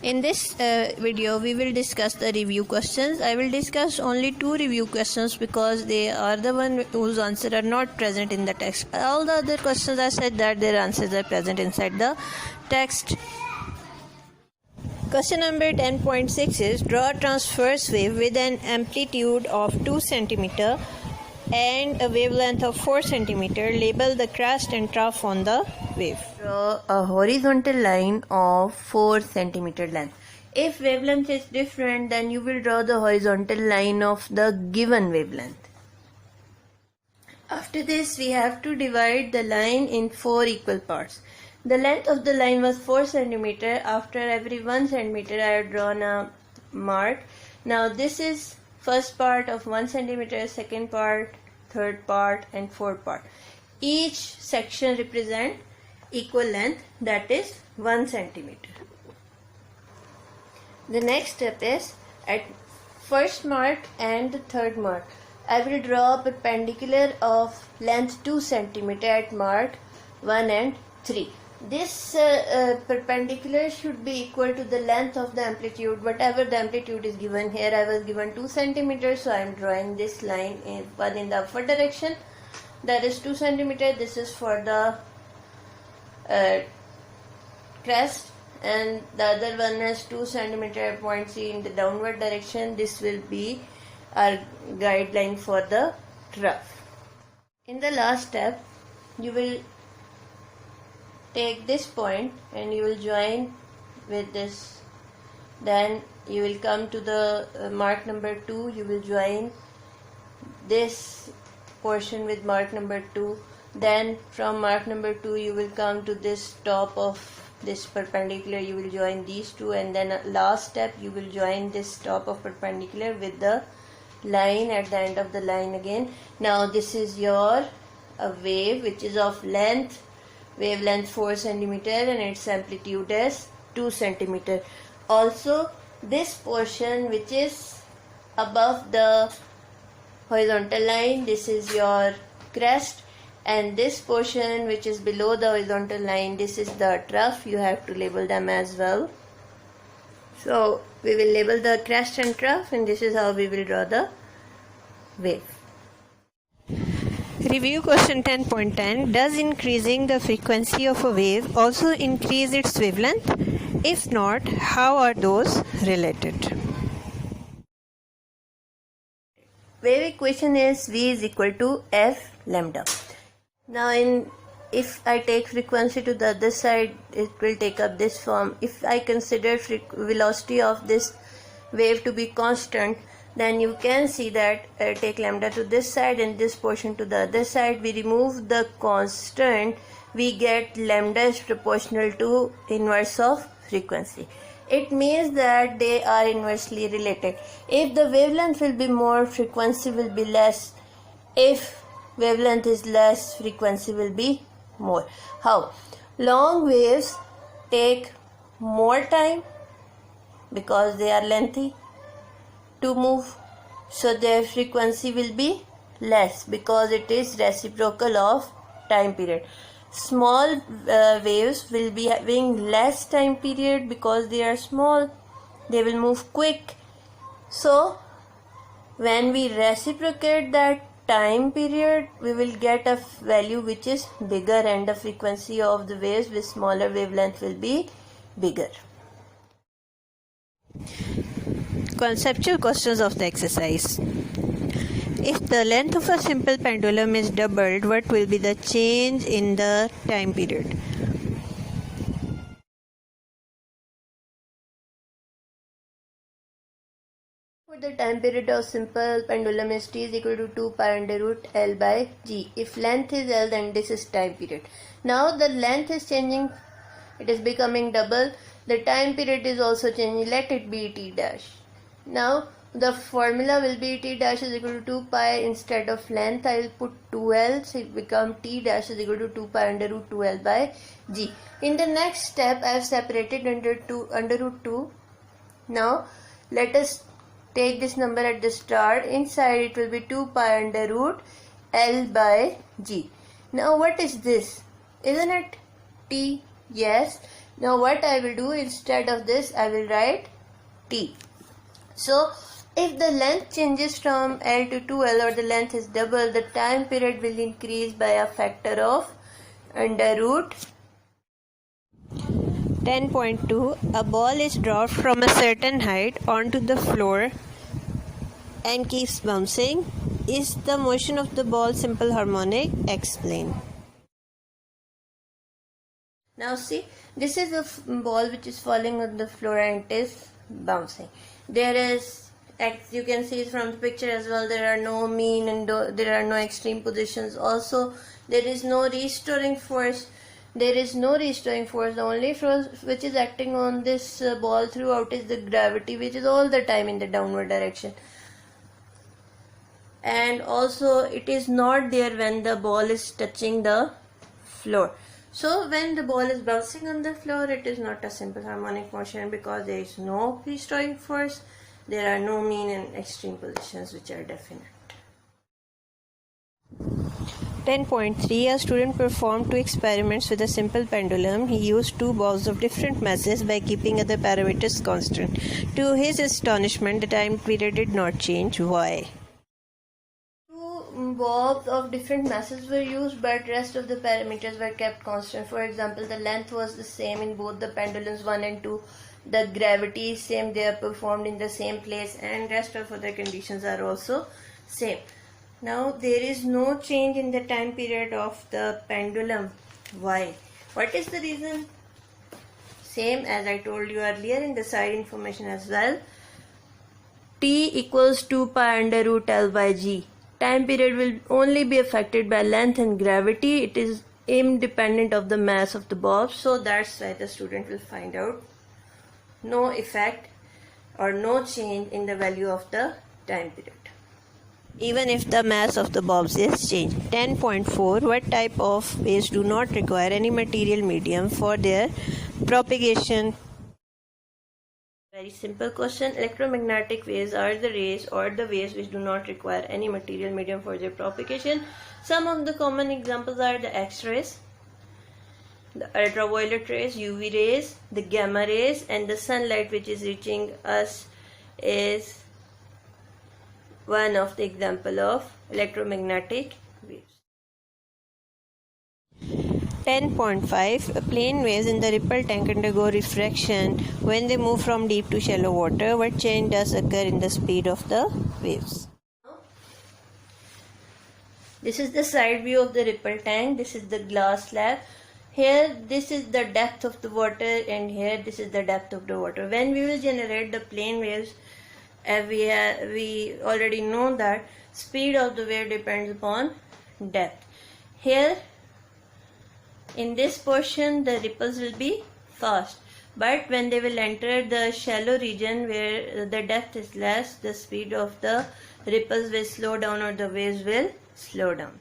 In this video, we will discuss the review questions. I will discuss only 2 review questions because they are the one whose answers are not present in the text. All the other questions I said that their answers are present inside the text. Question number 10.6 is draw a transverse wave with an amplitude of 2 cm and a wavelength of 4 cm. Label the crest and trough on the wave. Draw a horizontal line of 4 cm length. If wavelength is different, then you will draw the horizontal line of the given wavelength. After this, we have to divide the line in 4 equal parts. The length of the line was 4 cm. After every 1 cm, I have drawn a mark. Now this is first part of 1 cm, second part, third part, and fourth part. Each section represents equal length, that is 1 cm. The next step is at first mark and the third mark. I will draw a perpendicular of length 2 cm at mark 1 and 3. This perpendicular should be equal to the length of the amplitude. Whatever the amplitude is given here, I was given 2 cm, so I am drawing this line one in the upward direction, that is 2 cm. This is for the crest, and the other one has 2 cm point C in the downward direction. This will be our guideline for the trough. In the last step, you will take this point and you will join with this. Then you will come to the mark number 2. You will join this portion with mark number 2. Then from mark number 2 you will come to this top of this perpendicular. You will join these two, and then last step you will join this top of perpendicular with the line at the end of the line again. Now this is your wave which is of wavelength 4 cm and its amplitude is 2 cm. Also this portion which is above the horizontal line, this is your crest, and this portion which is below the horizontal line, this is the trough. You have to label them as well. So we will label the crest and trough, and this is how we will draw the wave. Review question 10.10. Does increasing the frequency of a wave also increase its wavelength? If not, how are those related? Wave equation is V is equal to F lambda. Now if I take frequency to the other side, it will take up this form. If I consider velocity of this wave to be constant, then you can see that take lambda to this side and this portion to the other side. We remove the constant, we get lambda is proportional to inverse of frequency. It means that they are inversely related. If the wavelength will be more, frequency will be less. If wavelength is less, frequency will be more. How? Long waves take more time because they are lengthy to move, so their frequency will be less because it is reciprocal of time period. Small waves will be having less time period because they are small, they will move quick. So when we reciprocate that time period, we will get a value which is bigger, and the frequency of the waves with smaller wavelength will be bigger. Conceptual questions of the exercise. If the length of a simple pendulum is doubled, what will be the change in the time period? For the time period of simple pendulum is T is equal to 2 pi under root L by G. If length is L, then this is time period. Now the length is changing, it is becoming double. The time period is also changing, let it be T dash. Now the formula will be T dash is equal to 2 pi. Instead of length I will put 2L, so it becomes T dash is equal to 2 pi under root 2L by G. In the next step I have separated under root 2. Now let us take this number at the start. Inside it will be 2 pi under root L by G. Now what is this? Isn't it T? Yes. Now what I will do, instead of this I will write t. So if the length changes from L to 2L, or the length is double, the time period will increase by a factor of under root 10.2. A ball is dropped from a certain height onto the floor and keeps bouncing. Is the motion of the ball simple harmonic? Explain. Now see, this is a ball which is falling on the floor and it is bouncing. There is, as you can see from the picture as well, there are no mean and there are no extreme positions. Also, there is no restoring force. There is no restoring force. The only force which is acting on this ball throughout is the gravity, which is all the time in the downward direction. And also it is not there when the ball is touching the floor. So when the ball is bouncing on the floor, it is not a simple harmonic motion because there is no restoring force. There are no mean and extreme positions which are definite. 10.3. A student performed 2 experiments with a simple pendulum. He used 2 balls of different masses by keeping other parameters constant. To his astonishment, the time period did not change. Why? 2 balls of different masses were used, but rest of the parameters were kept constant. For example, the length was the same in both the pendulums 1 and 2. The gravity is same, they are performed in the same place, and rest of other conditions are also same. Now there is no change in the time period of the pendulum. Why? What is the reason? Same as I told you earlier in the side information as well. T equals 2 pi under root L by G. Time period will only be affected by length and gravity. It is independent of the mass of the bulb. So that's why the student will find out no effect or no change in the value of the time period, even if the mass of the bulbs is changed. 10.4. What type of waves do not require any material medium for their propagation? Very simple question. Electromagnetic waves are the rays or the waves which do not require any material medium for their propagation. Some of the common examples are the X-rays, the ultraviolet rays, UV rays, the gamma rays, and the sunlight which is reaching us is one of the example of electromagnetic waves. 10.5. Plane waves in the ripple tank undergo refraction when they move from deep to shallow water. What change does occur in the speed of the waves? This is the side view of the ripple tank. This is the glass slab. Here this is the depth of the water, and here this is the depth of the water. When we will generate the plane waves, we already know that speed of the wave depends upon depth. Here in this portion the ripples will be fast, but when they will enter the shallow region where the depth is less, the speed of the ripples will slow down or the waves will slow down.